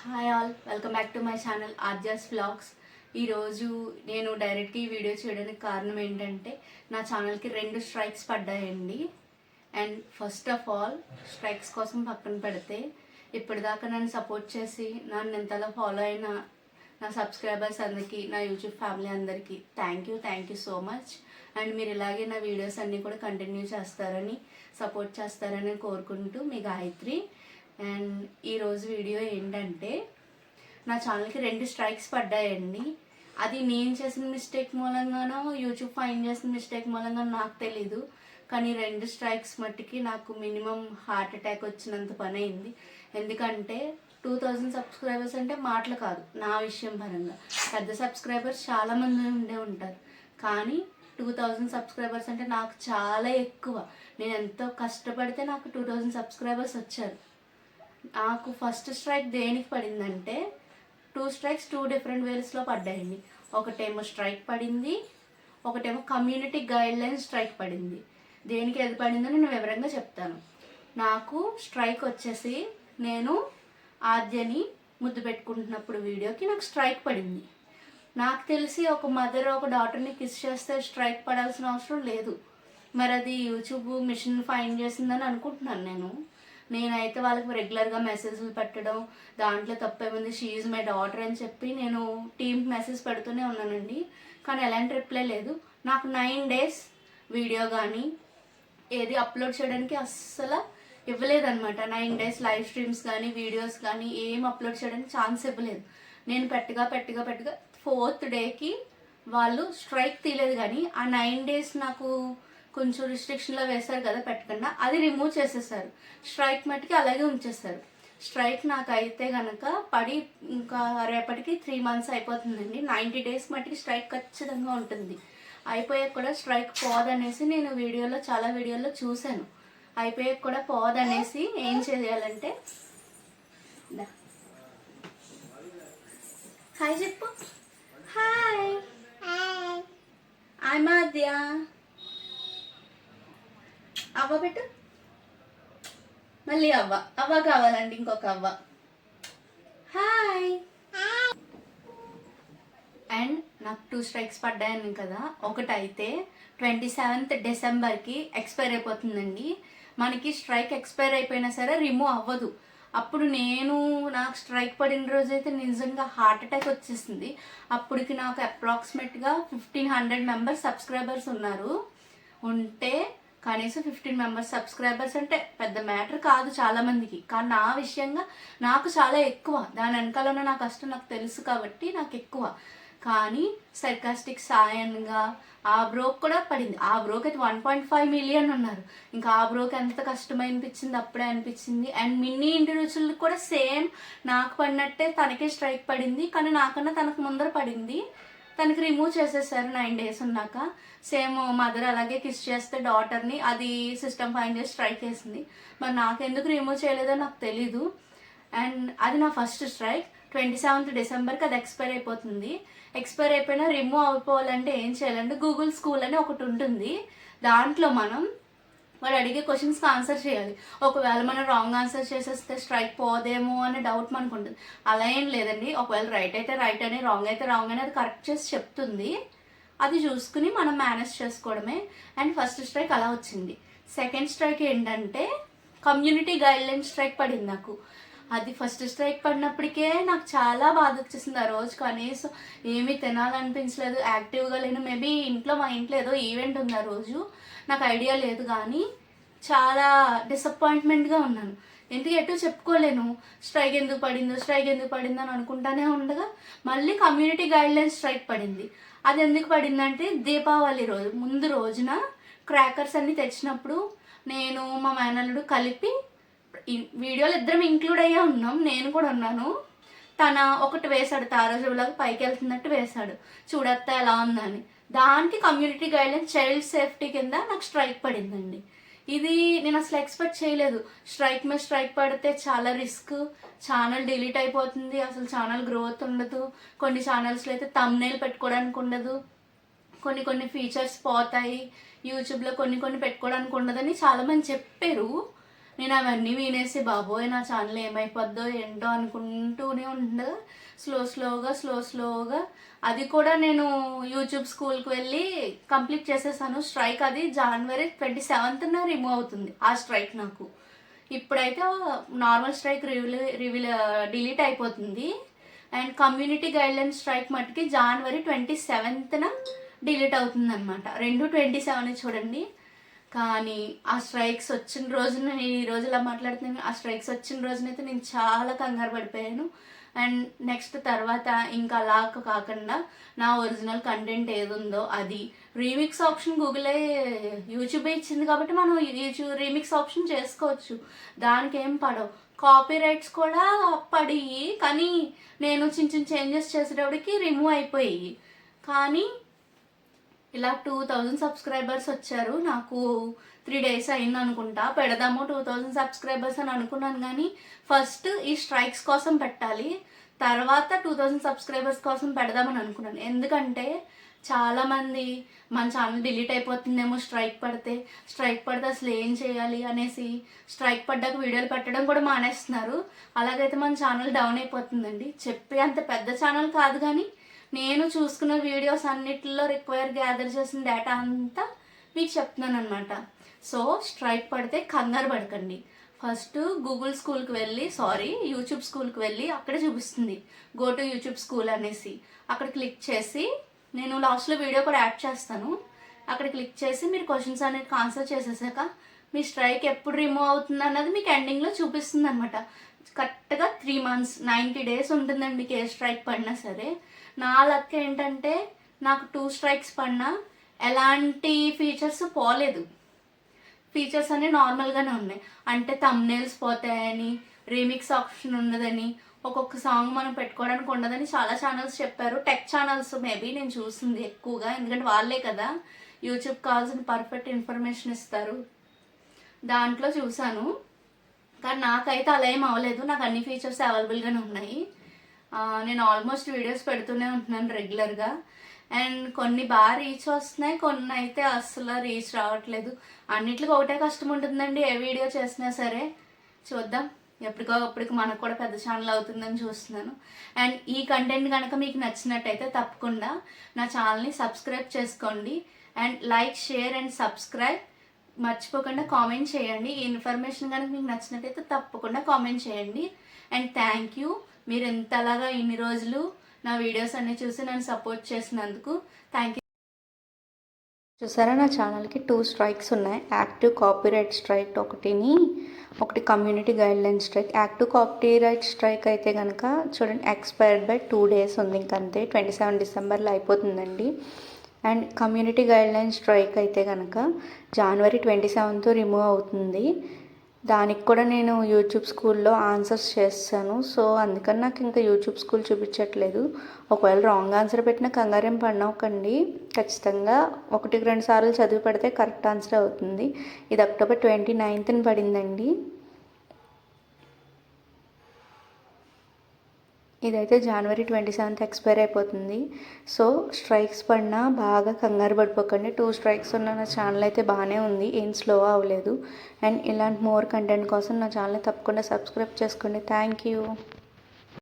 Hi all, welcome back to my channel Aadya's vlogs. ఈరోజు నేను డైరెక్ట్గా ఈ వీడియో చేయడానికి కారణం ఏంటంటే నా ఛానల్కి 2 స్ట్రైక్స్ పడ్డాయండి. And first of all strikes కోసం పక్కన పెడితే ఇప్పటిదాకా నన్ను సపోర్ట్ చేసి నన్ను ఎంతలా ఫాలో అయిన నా సబ్స్క్రైబర్స్ అందరికీ, నా యూట్యూబ్ ఫ్యామిలీ అందరికీ thank you so much. And మీరు ఇలాగే నా వీడియోస్ అన్నీ కూడా కంటిన్యూ చేస్తారని, సపోర్ట్ చేస్తారని కోరుకుంటూ మీ గాయత్రి. అండ్ ఈరోజు వీడియో ఏంటంటే నా ఛానల్కి 2 స్ట్రైక్స్ పడ్డాయండి. అది నేను చేసిన మిస్టేక్ మూలంగానో యూట్యూబ్ ఫైండ్ చేసిన మిస్టేక్ మూలంగానో నాకు తెలీదు, కానీ 2 స్ట్రైక్స్ మట్టికి నాకు మినిమం హార్ట్ అటాక్ వచ్చినంత పని అయింది. ఎందుకంటే 2000 సబ్స్క్రైబర్స్ అంటే మాటలు కాదు. నా విషయం పరంగా పెద్ద సబ్స్క్రైబర్స్ చాలామంది ఉండే ఉంటారు, కానీ 2000 సబ్స్క్రైబర్స్ అంటే నాకు చాలా ఎక్కువ. నేను ఎంతో కష్టపడితే నాకు 2000 సబ్స్క్రైబర్స్ వచ్చారు. నాకు ఫస్ట్ స్ట్రైక్ దేనికి పడిందంటే 2 స్ట్రైక్స్ 2 డిఫరెంట్ వేస్లో పడ్డాయండి. ఒకటేమో స్ట్రైక్ పడింది, ఒకటేమో కమ్యూనిటీ గైడ్లైన్ స్ట్రైక్ పడింది. దేనికి ఏది పడిందో నేను వివరంగా చెప్తాను. నాకు స్ట్రైక్ వచ్చేసి నేను ఆద్యని ముద్దు పెట్టుకుంటున్నప్పుడు వీడియోకి నాకు స్ట్రైక్ పడింది. నాకు తెలిసి ఒక మదర్ ఒక డాటర్ని కిస్ చేస్తే స్ట్రైక్ పడాల్సిన అవసరం లేదు. మరి అది యూట్యూబ్ మిషన్ ఫైండ్ చేసిందని అనుకుంటున్నాను. నేనైతే వాళ్ళకి రెగ్యులర్గా మెసేజ్లు పెట్టడం, దాంట్లో తప్పేముంది, షీ ఈజ్ మై డాటర్ అని చెప్పి నేను టీమ్కి మెసేజ్ పెడుతూనే ఉన్నానండి. కానీ ఎలాంటి రిప్లై లేదు. నాకు 9 days వీడియో కానీ ఏది అప్లోడ్ చేయడానికి అస్సలు ఇవ్వలేదన్నమాట. 9 days లైవ్ స్ట్రీమ్స్ కానీ వీడియోస్ కానీ ఏం అప్లోడ్ చేయడానికి ఛాన్స్ ఇవ్వలేదు. నేను పెట్టగా 4th డేకి వాళ్ళు స్ట్రైక్ తీయలేదు, కానీ ఆ 9 days నాకు కొంచెం రిస్ట్రిక్షన్లో వేశారు కదా పెట్టకుండా, అది రిమూవ్ చేసేసారు. స్ట్రైక్ మట్టుకి అలాగే ఉంచేస్తారు. స్ట్రైక్ నాకు అయితే కనుక పడి ఇంకా రేపటికి 3 months అయిపోతుందండి. 90 days మట్టుకి స్ట్రైక్ ఖచ్చితంగా ఉంటుంది. అయిపోయాక కూడా స్ట్రైక్ పోదనేసి నేను చాలా వీడియోల్లో చూశాను. అయిపోయాక కూడా పోదనేసి ఏం చేయాలంటే, హాయ్ చెప్పు. హాయ్ ఐ మాద్య. అవ్వ పెట్టు. మళ్ళీ అవ్వ కావాలండి, ఇంకొక అవ్వ. హాయ్. అండ్ నాకు 2 స్ట్రైక్స్ పడ్డాయని కదా. ఒకటైతే 27th Decemberకి ఎక్స్పైర్ అయిపోతుందండి. మనకి స్ట్రైక్ ఎక్స్పైర్ అయిపోయినా సరే రిమూవ్ అవ్వదు. అప్పుడు నాకు స్ట్రైక్ పడిన రోజైతే నిజంగా హార్ట్ అటాక్ వచ్చేసింది. అప్పటికి నాకు అప్రాక్సిమేట్గా 1500 మెంబర్స్ సబ్స్క్రైబర్స్ ఉంటే కనీసం 15 మెంబర్స్ సబ్స్క్రైబర్స్ అంటే పెద్ద మ్యాటర్ కాదు చాలామందికి, కానీ నా విషయంగా నాకు చాలా ఎక్కువ. దాని వెనకాల ఉన్న నా కష్టం నాకు తెలుసు కాబట్టి నాకు ఎక్కువ. కానీ సర్కాస్టిక్ సాయన్గా ఆ బ్రోక్ కూడా పడింది. ఆ బ్రోక్ అయితే 1.5 million ఉన్నారు. ఇంకా ఆ బ్రోక్ ఎంత కష్టమనిపించింది అప్పుడే అనిపించింది. అండ్ మినీ ఇండివిజువల్ కూడా సేమ్ నాకు పడినట్టే తనకే స్ట్రైక్ పడింది, కానీ నాకన్నా తనకు ముందర పడింది. తనకి రిమూవ్ చేసేసారు 9 days ఉన్నాక. సేమ్ మదర్ అలాగే కిస్ చేస్తే డాటర్ని అది సిస్టమ్ ఫైండ్ చేసి స్ట్రైక్ వేసింది. మరి నాకెందుకు రిమూవ్ చేయలేదో నాకు తెలీదు. అండ్ అది నా ఫస్ట్ స్ట్రైక్. 27th Decemberకి అది ఎక్స్పైర్ అయిపోతుంది. ఎక్స్పైర్ అయిపోయినా రిమూవ్ అయిపోవాలంటే ఏం చేయాలంటే గూగుల్ స్కూల్ అని ఒకటి ఉంటుంది. దాంట్లో మనం వాళ్ళు అడిగే క్వశ్చన్స్కి ఆన్సర్ చేయాలి. ఒకవేళ మనం రాంగ్ ఆన్సర్ చేసేస్తే స్ట్రైక్ పోదేమో అనే డౌట్ మనకు ఉంటుంది. అలా ఏం లేదండి. ఒకవేళ రైట్ అయితే రైట్ అని, రాంగ్ అయితే రాంగ్ అని అది కరెక్ట్ చేసి చెప్తుంది. అది చూసుకుని మనం మేనేజ్ చేసుకోవడమే. అండ్ ఫస్ట్ స్ట్రైక్ అలా వచ్చింది. సెకండ్ స్ట్రైక్ ఏంటంటే కమ్యూనిటీ గైడ్లైన్ స్ట్రైక్ పడింది నాకు. అది ఫస్ట్ స్ట్రైక్ పడినప్పటికే నాకు చాలా బాధ వచ్చేసింది. ఆ రోజు కనీసం ఏమీ తినాలనిపించలేదు, యాక్టివ్గా లేను. మేబీ మా ఇంట్లో ఏదో ఈవెంట్ ఉంది ఆ రోజు, నాకు ఐడియా లేదు. కానీ చాలా డిసప్పాయింట్మెంట్గా ఉన్నాను. ఎందుకు ఎటు చెప్పుకోలేను. స్ట్రైక్ ఎందుకు పడిందో అని అనుకుంటానే ఉండగా మళ్ళీ కమ్యూనిటీ గైడ్లైన్స్ స్ట్రైక్ పడింది. అది ఎందుకు పడిందంటే దీపావళి ముందు రోజున క్రాకర్స్ అన్ని తెచ్చినప్పుడు నేను మా మేనల్లుడు కలిపి వీడియోలో ఇద్దరం ఇంక్లూడ్ అయ్యే ఉన్నాం. నేను కూడా ఉన్నాను. తన ఒకటి వేశాడు, తారాజులాగా పైకి వెళ్తున్నట్టు వేశాడు, చూడత్తా ఎలా ఉందని. దానికి కమ్యూనిటీ గైడ్లైన్ చైల్డ్ సేఫ్టీ కింద నాకు స్ట్రైక్ పడిందండి. ఇది నేను అసలు ఎక్స్పెక్ట్ చేయలేదు. స్ట్రైక్ మీద స్ట్రైక్ పడితే చాలా రిస్క్, ఛానల్ డిలీట్ అయిపోతుంది, అసలు ఛానల్ గ్రోత్ ఉండదు. కొన్ని ఛానల్స్లో అయితే థంబ్నెయిల్ పెట్టుకోవడానికి ఉండదు, కొన్ని ఫీచర్స్ పోతాయి, యూట్యూబ్లో కొన్ని పెట్టుకోవడానికి ఉండదని చాలామంది చెప్పారు. నేను అవన్నీ వినేసి బాబోయ్ నా ఛానల్ ఏమైపోద్దో ఏంటో అనుకుంటూనే ఉంటుందా స్లోగా అది కూడా నేను యూట్యూబ్ స్కూల్కి వెళ్ళి కంప్లీట్ చేసేసాను. స్ట్రైక్ అది January 27th రిమూవ్ అవుతుంది ఆ స్ట్రైక్ నాకు. ఇప్పుడైతే నార్మల్ స్ట్రైక్ డిలీట్ అయిపోతుంది. అండ్ కమ్యూనిటీ గైడ్లైన్ స్ట్రైక్ మట్టుకి January 27th డిలీట్ అవుతుంది అనమాట. 27 చూడండి. కానీ ఆ స్ట్రైక్స్ వచ్చిన రోజున నేను ఈ రోజు ఇలా మాట్లాడుతున్నాను, ఆ స్ట్రైక్స్ వచ్చిన రోజునైతే నేను చాలా కంగారు పడిపోయాను. అండ్ నెక్స్ట్ తర్వాత ఇంకా అలా కాకుండా నా ఒరిజినల్ కంటెంట్ ఏది ఉందో అది రీమిక్స్ ఆప్షన్ గూగులే యూట్యూబే ఇచ్చింది కాబట్టి మనం యూట్యూబ్ రీమిక్స్ ఆప్షన్ చేసుకోవచ్చు, దానికి ఏం పడవు. కాపీ రైట్స్ కూడా పడి కానీ నేను చిన్న చేంజెస్ చేసేటప్పటికి రిమూవ్ అయిపోయాయి. కానీ ఇలా 2000 సబ్స్క్రైబర్స్ వచ్చారు. నాకు 3 days అయింది అనుకుంటా. పెడదాము 2000 సబ్స్క్రైబర్స్ అని అనుకున్నాను, కానీ ఫస్ట్ ఈ స్ట్రైక్స్ కోసం పెట్టాలి, తర్వాత 2000 సబ్స్క్రైబర్స్ కోసం పెడదామని అనుకున్నాను. ఎందుకంటే చాలామంది మన ఛానల్ డిలీట్ అయిపోతుందేమో స్ట్రైక్ పడితే అసలు ఏం చేయాలి అనేసి స్ట్రైక్ పడ్డాక వీడియోలు పెట్టడం కూడా మానేస్తున్నారు. అలాగైతే మన ఛానల్ డౌన్ అయిపోతుందండి. చెప్పే అంత పెద్ద ఛానల్ కాదు, కానీ నేను చూసుకున్న వీడియోస్ అన్నిటిలో గ్యాదర్ చేసిన డేటా అంతా మీకు చెప్తున్నాను అనమాట. సో స్ట్రైక్ పడితే కంగారు పడకండి. ఫస్ట్ యూట్యూబ్ స్కూల్కి వెళ్ళి అక్కడే చూపిస్తుంది గో టు యూట్యూబ్ స్కూల్ అనేసి. అక్కడ క్లిక్ చేసి నేను లాస్ట్లో వీడియో కూడా యాడ్ చేస్తాను. అక్కడ క్లిక్ చేసి మీరు క్వశ్చన్స్ అనేది ఆన్సర్ చేసేసాక మీ స్ట్రైక్ ఎప్పుడు రిమూవ్ అవుతుంది అన్నది మీకు ఎండింగ్లో చూపిస్తుంది అనమాట. కరెక్ట్గా 3 months 90 days ఉంటుందండి మీకు ఏ స్ట్రైక్ పడినా సరే. నా లక్ ఏంటంటే నాకు 2 strikes పడినా ఎలాంటి ఫీచర్స్ పోలేదు, ఫీచర్స్ అన్నీ నార్మల్గానే ఉన్నాయి. అంటే థంబ్నెయిల్స్ పోతాయని, రీమిక్స్ ఆప్షన్ ఉన్నదని, ఒక్కొక్క సాంగ్ మనం పెట్టుకోవడానికి ఉండదని చాలా ఛానల్స్ చెప్పారు. టెక్ ఛానల్స్ మేబీ నేను చూసింది ఎక్కువగా, ఎందుకంటే వాళ్ళే కదా యూట్యూబ్ కావాల్సిన పర్ఫెక్ట్ ఇన్ఫర్మేషన్ ఇస్తారు, దాంట్లో చూశాను. కానీ నాకైతే అలా ఏం అవ్వలేదు, నాకు అన్ని ఫీచర్స్ అవైలబుల్గానే ఉన్నాయి. నేను ఆల్మోస్ట్ వీడియోస్ పెడుతూనే ఉంటున్నాను రెగ్యులర్గా. అండ్ కొన్ని బాగా రీచ్ వస్తున్నాయి, కొన్ని అయితే అస్సలు రీచ్ రావట్లేదు. అన్నిటికీ ఒకటే కష్టం ఉంటుందండి ఏ వీడియో చేసినా సరే. చూద్దాం, ఎప్పటికో మనకు కూడా పెద్ద ఛానల్ అవుతుందని చూస్తున్నాను. అండ్ ఈ కంటెంట్ కనుక మీకు నచ్చినట్టయితే తప్పకుండా నా ఛానల్ని సబ్స్క్రైబ్ చేసుకోండి. And like, share and subscribe మర్చిపోకుండా కామెంట్ చేయండి. ఈ ఇన్ఫర్మేషన్ కనుక మీకు నచ్చినట్టయితే తప్పకుండా కామెంట్ చేయండి. అండ్ థ్యాంక్ యూ, మీరు ఎంతలాగా ఇన్ని రోజులు నా వీడియోస్ అన్నీ చూసి నన్ను సపోర్ట్ చేసినందుకు థ్యాంక్ యూ. చూసారా, నా ఛానల్కి 2 strikes ఉన్నాయి. యాక్టివ్ కాపీరైట్ స్ట్రైక్ ఒకటి community guideline strike. Active copyright strike అయితే కనుక చూడండి ఎక్స్పైర్డ్ బై 2 days ఉంది, ఇంకంతే 27 December అయిపోతుందండి. అండ్ కమ్యూనిటీ గైడ్లైన్ స్ట్రైక్ అయితే కనుక January 27th రిమూవ్ అవుతుంది. దానికి కూడా నేను యూట్యూబ్ స్కూల్లో ఆన్సర్స్ చేస్తాను. సో అందుకని నాకు ఇంకా యూట్యూబ్ స్కూల్ చూపించట్లేదు. ఒకవేళ రాంగ్ ఆన్సర్ పెట్టినా కంగారేం పడినవ్వకండి, ఖచ్చితంగా 1-2 సార్లు చదివి పెడితే కరెక్ట్ ఆన్సర్ అవుతుంది. ఇది October 29th పడిందండి. ఇదైతే January 27th ఎక్స్పైర్ అయిపోతుంది. సో స్ట్రైక్స్ పడినా బాగా కంగారు పడిపోకండి. 2 strikes ఉన్న నా ఛానల్ అయితే బాగానే ఉంది, ఏం స్లో అవ్వలేదు. అండ్ ఇలాంటి మోర్ కంటెంట్ కోసం నా ఛానల్ని తప్పకుండా సబ్స్క్రైబ్ చేసుకోండి. Thank you.